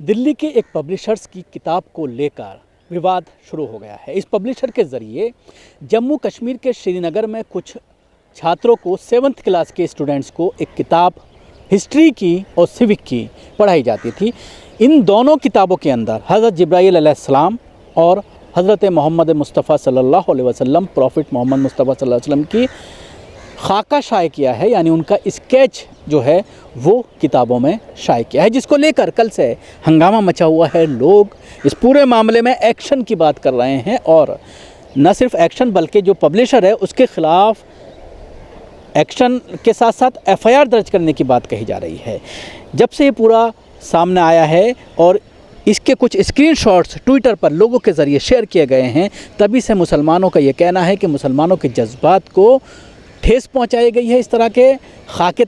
दिल्ली के एक पब्लिशर्स की किताब को लेकर विवाद शुरू हो गया है। इस पब्लिशर के ज़रिए जम्मू कश्मीर के श्रीनगर में कुछ छात्रों को 7th क्लास के स्टूडेंट्स को एक किताब हिस्ट्री की और सिविक की पढ़ाई जाती थी। इन दोनों किताबों के अंदर हज़रत जिब्राईल अलैहिस्सलाम और हज़रत मोहम्मद मुस्तफ़ा सल्लल्लाहु अलैहि वसल्लम प्रॉफिट मोहम्मद मुस्तफ़ा सल्लल्लाहु अलैहि वसल्लम की खाका शाये किया है, यानी उनका स्केच जो है वो किताबों में शाये किया है, जिसको लेकर कल से हंगामा मचा हुआ है। लोग इस पूरे मामले में एक्शन की बात कर रहे हैं और न सिर्फ एक्शन बल्कि जो पब्लिशर है उसके ख़िलाफ़ एक्शन के साथ साथ FIR दर्ज करने की बात कही जा रही है। जब से ये पूरा सामने आया है और इसके कुछ स्क्रीनशॉट्स ट्विटर पर लोगों के ज़रिए शेयर किए गए हैं, तभी से मुसलमानों का ये कहना है कि मुसलमानों के जज्बात को ठेस पहुंचाई गई है। इस तरह के खाके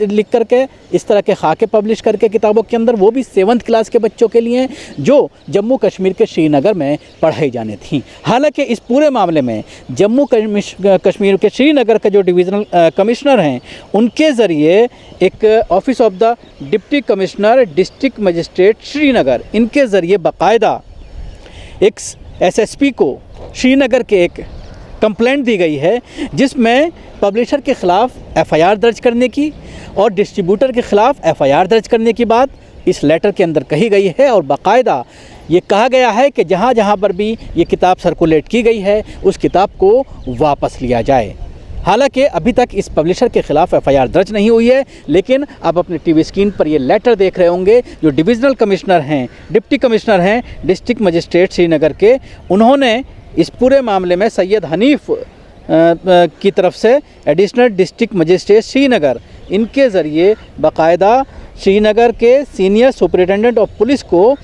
लिख करके, इस तरह के खाके पब्लिश करके किताबों के अंदर, वो भी 7th क्लास के बच्चों के लिए जो जम्मू कश्मीर के श्रीनगर में पढ़ाई जानी थी। हालांकि इस पूरे मामले में जम्मू कश्मीर के श्रीनगर के जो डिविज़नल कमिश्नर हैं उनके ज़रिए एक office of the deputy commissioner district magistrate Srinagar, इनके ज़रिए बाकायदा एक SSP को श्रीनगर के एक कंप्लेंट दी गई है, जिसमें पब्लिशर के ख़िलाफ़ FIR दर्ज करने की और डिस्ट्रीब्यूटर के ख़िलाफ़ FIR दर्ज करने की बात इस लेटर के अंदर कही गई है। और बाकायदा ये कहा गया है कि जहाँ जहाँ पर भी ये किताब सर्कुलेट की गई है उस किताब को वापस लिया जाए। हालांकि अभी तक इस पब्लिशर के ख़िलाफ़ FIR दर्ज नहीं हुई है, लेकिन आप अपने टीवी स्क्रीन पर ये लेटर देख रहे होंगे। जो डिविज़नल कमिश्नर हैं, डिप्टी कमिश्नर हैं डिस्ट्रिक्ट मजिस्ट्रेट श्रीनगर के, उन्होंने इस पूरे मामले में सैयद हनीफ की तरफ से एडिशनल डिस्ट्रिक्ट मजिस्ट्रेट श्रीनगर, इनके ज़रिए बाकायदा श्रीनगर के सीनियर सुपरिटेंडेंट ऑफ पुलिस को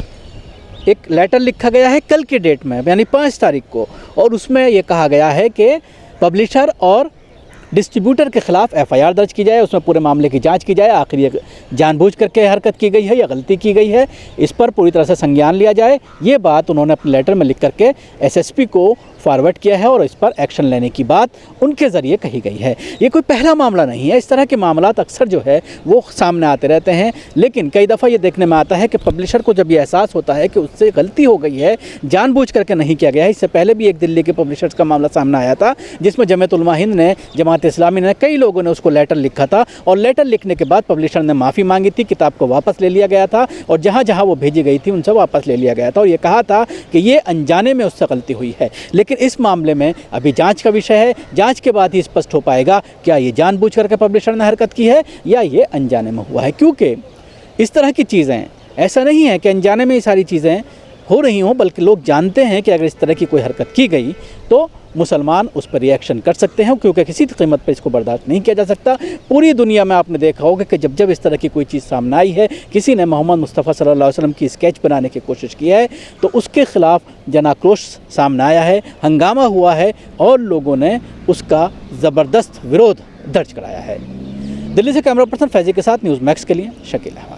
एक लेटर लिखा गया है कल के डेट में, यानी 5 तारीख को। और उसमें ये कहा गया है कि पब्लिशर और डिस्ट्रीब्यूटर के ख़िलाफ़ FIR दर्ज की जाए, उसमें पूरे मामले की जांच की जाए, आखिर ये जानबूझ करके हरकत की गई है या गलती की गई है, इस पर पूरी तरह से संज्ञान लिया जाए। ये बात उन्होंने अपने लेटर में लिख करके SSP को फॉरवर्ड किया है और इस पर एक्शन लेने की बात उनके ज़रिए कही गई है। ये कोई पहला मामला नहीं है, इस तरह के मामलात अक्सर जो है वो सामने आते रहते हैं, लेकिन कई दफ़ा ये देखने में आता है कि पब्लिशर को जब ये एहसास होता है कि उससे गलती हो गई है, जानबूझ करके नहीं किया गया है। इससे पहले भी एक दिल्ली के पब्लिशर्स का मामला सामने आया था, जिसमें जमात उलमा हिंद ने, जमात इस्लामी ने, कई लोगों ने उसको लेटर लिखा था और लेटर लिखने के बाद पब्लिशर ने माफ़ी मांगी थी, किताब को वापस ले लिया गया था और जहाँ जहाँ वो भेजी गई थी उनसे वापस ले लिया गया था और ये कहा था कि ये अनजाने में उससे गलती हुई है। लेकिन इस मामले में अभी जांच का विषय है, जांच के बाद ही स्पष्ट हो पाएगा क्या ये जानबूझ करके पब्लिशर ने हरकत की है या ये अनजाने में हुआ है। क्योंकि इस तरह की चीज़ें, ऐसा नहीं है कि अनजाने में ये सारी चीज़ें हो रही हों, बल्कि लोग जानते हैं कि अगर इस तरह की कोई हरकत की गई तो मुसलमान उस पर रिएक्शन कर सकते हैं, क्योंकि किसी कीमत पर इसको बर्दाश्त नहीं किया जा सकता। पूरी दुनिया में आपने देखा होगा कि जब जब इस तरह की कोई चीज़ सामने आई है, किसी ने मोहम्मद मुस्तफ़ा सल्लल्लाहु अलैहि वसल्लम की स्केच बनाने की कोशिश की है, तो उसके ख़िलाफ़ जनाक्रोश सामने आया है, हंगामा हुआ है और लोगों ने उसका ज़बरदस्त विरोध दर्ज कराया है। दिल्ली से कैमरा पर्सन फैज़ी के साथ न्यूज़ मैक्स के लिए शकील अहमद।